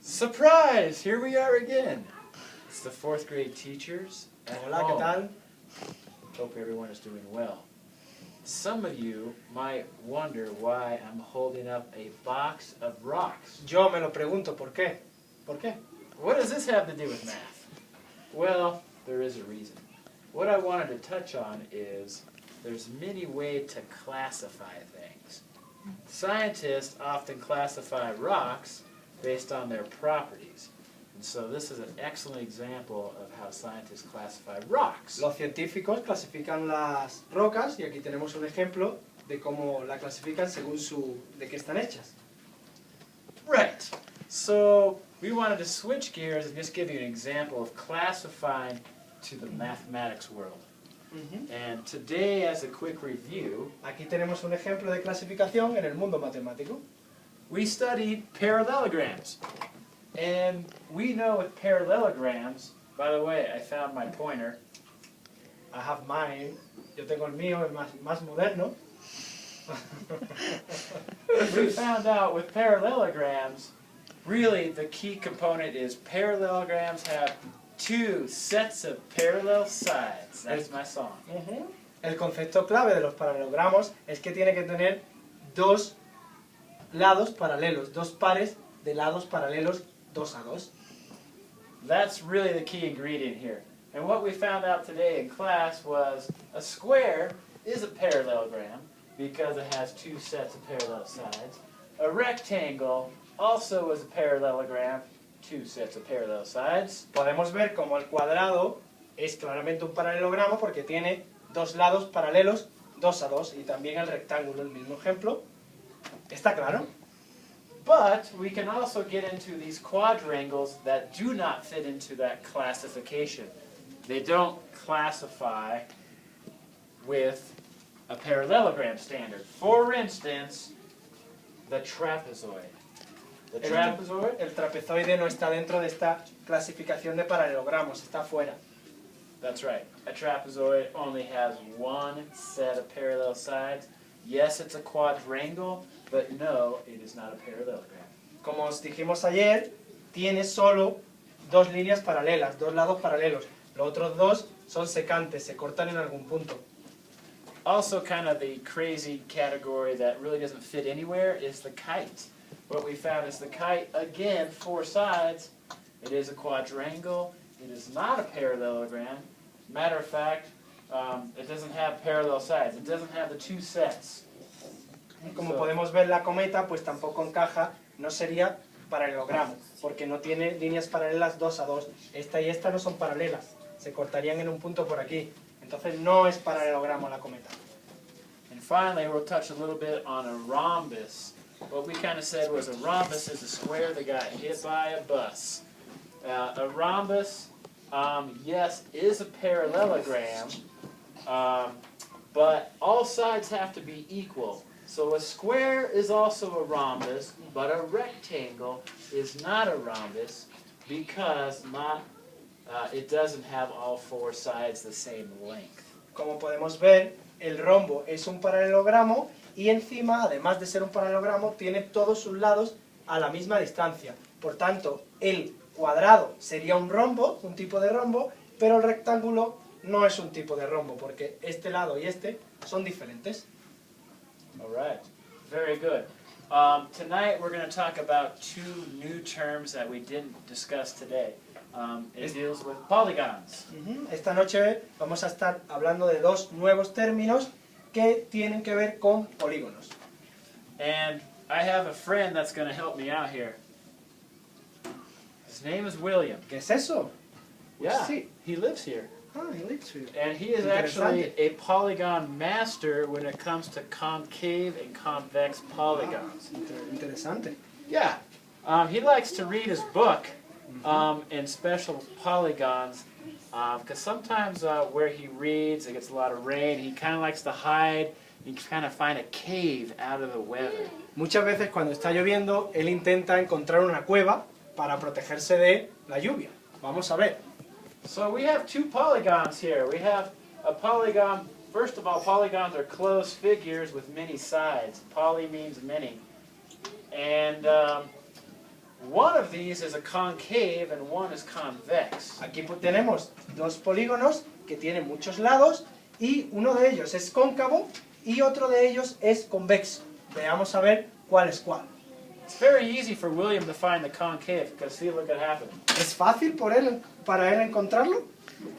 Surprise! Here we are again. It's the 4th grade teachers at Hola, ¿qué home. tal? Hope everyone is doing well. Some of you might wonder why I'm holding up a box of rocks. Yo me lo pregunto, ¿por qué? ¿Por qué? What does this have to do with math? Well, there is a reason. What I wanted to touch on is there's many ways to classify things. Scientists often classify rocks based on their properties. And so this is an excellent example of how scientists classify rocks. Los científicos clasifican las rocas y aquí tenemos un ejemplo de cómo la clasifican según de qué están hechas. Right. So we wanted to switch gears and just give you an example of classifying to the mathematics world. And today, as a quick review, Aquí tenemos un ejemplo de clasificación en el mundo matemático. we studied parallelograms. And we know with parallelograms, by the way, I found my pointer. I have mine. Yo tengo el mío, el más moderno. We found out with parallelograms, really the key component is parallelograms have two sets of parallel sides. That's my song. El concepto clave de los paralelogramos es que tiene que tener dos lados paralelos, dos pares de lados paralelos 2 a 2. That's really the key ingredient here. And what we found out today in class was a square is a parallelogram because it has two sets of parallel sides. A rectangle also is a parallelogram, two sets of parallel sides. Podemos ver como el cuadrado es claramente un paralelogramo porque tiene dos lados paralelos 2 a 2 y también el rectángulo, el mismo ejemplo. ¿Está claro? But we can also get into these quadrangles that do not fit into that classification. They don't classify with a parallelogram standard. For instance, the trapezoid. The trapezoid? El trapezoide no está dentro de esta clasificación de paralelogramos, está fuera. That's right. A trapezoid only has one set of parallel sides. Yes, it's a quadrangle, but no, it is not a parallelogram. Como os dijimos ayer, tiene solo dos líneas paralelas, dos lados paralelos. Los otros dos son secantes, se cortan en algún punto. Also, kind of the crazy category that really doesn't fit anywhere is the kite. What we found is the kite, again, 4 sides. It is a quadrangle. It is not a parallelogram. Matter of fact, it doesn't have parallel sides. It doesn't have the two sets. Como podemos ver, la cometa pues tampoco encaja, no sería paralelogramo, porque no tiene líneas paralelas 2 a 2. Esta y esta no son paralelas, se cortarían en un punto por aquí. Entonces no es paralelogramo la cometa. And finally, we'll touch a little bit on a rhombus. What we kind of said was a rhombus is a square that got hit by a bus. A rhombus, yes, is a parallelogram, but all sides have to be equal. So a square is also a rhombus, but a rectangle is not a rhombus because it doesn't have all 4 sides the same length. Como podemos ver, el rombo es un paralelogramo y encima, además de ser un paralelogramo, tiene todos sus lados a la misma distancia. Por tanto, el cuadrado sería un rombo, un tipo de rombo, pero el rectángulo no es un tipo de rombo, porque este lado y este son diferentes. All right, very good. Tonight we're going to talk about 2 new terms that we didn't discuss today. It deals with polygons. Esta noche vamos a estar hablando de 2 nuevos términos que tienen que ver con polígonos. And I have a friend that's going to help me out here. His name is William. ¿Qué es eso? Yeah, Sí. he lives here. Ah, he lives here. And he is actually a polygon master when it comes to concave and convex polygons. Interesante. Yeah. He likes to read his book in special polygons because sometimes where he reads, it gets a lot of rain. He kind of likes to hide and kind of find a cave out of the weather. Muchas veces cuando está lloviendo, él intenta encontrar una cueva para protegerse de la lluvia. Vamos a ver. So we have 2 polygons here. We have a polygon. First of all, polygons are closed figures with many sides. Poly means many. And One of these is a concave and one is convex. Aquí tenemos dos polígonos que tienen muchos lados y uno de ellos es cóncavo y otro de ellos es convexo. Veamos a ver cuál es cuál. It's very easy for William to find the concave because see, look at happening. ¿Es fácil para él encontrarlo?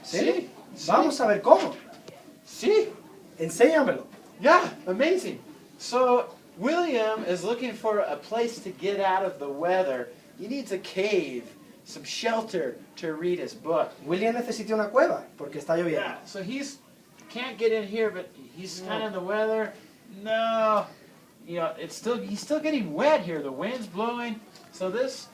Sí. Vamos a ver cómo. See? Enséñamelo. Yeah, amazing. So William is looking for a place to get out of the weather. He needs a cave, some shelter to read his book. William necesita una cueva porque está lloviendo. Yeah, so he's can't get in here, but he's kind of in the weather. No, you know, he's still getting wet here. The wind's blowing. So this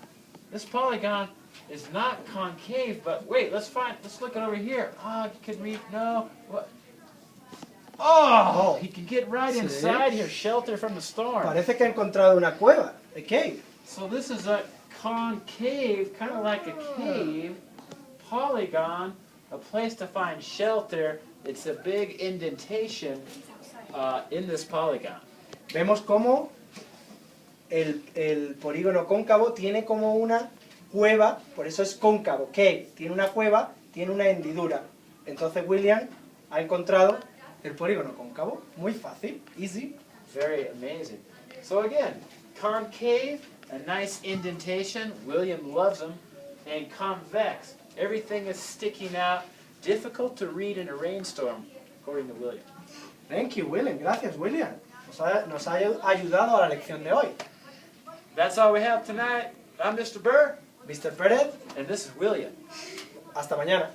polygon is not concave, but wait, let's look it over here. Oh, you can read, no, what? Oh, he can get right inside here, shelter from the storm. Parece que ha encontrado una cueva, a cave. So this is a concave, kind of like a cave, polygon, a place to find shelter. It's a big indentation in this polygon. Vemos cómo el polígono cóncavo tiene como una cueva, por eso es cóncavo, cave. Tiene una cueva, tiene una hendidura. Entonces William ha encontrado el polígono cóncavo. Muy fácil, easy. Very amazing. So again, concave, a nice indentation. William loves them. And convex, everything is sticking out. Difficult to read in a rainstorm, according to William. Thank you, William. Gracias, William. Nos ha ayudado a la lección de hoy. That's all we have tonight. I'm Mr. Burr. Mr. Pérez, And this is William. hasta mañana.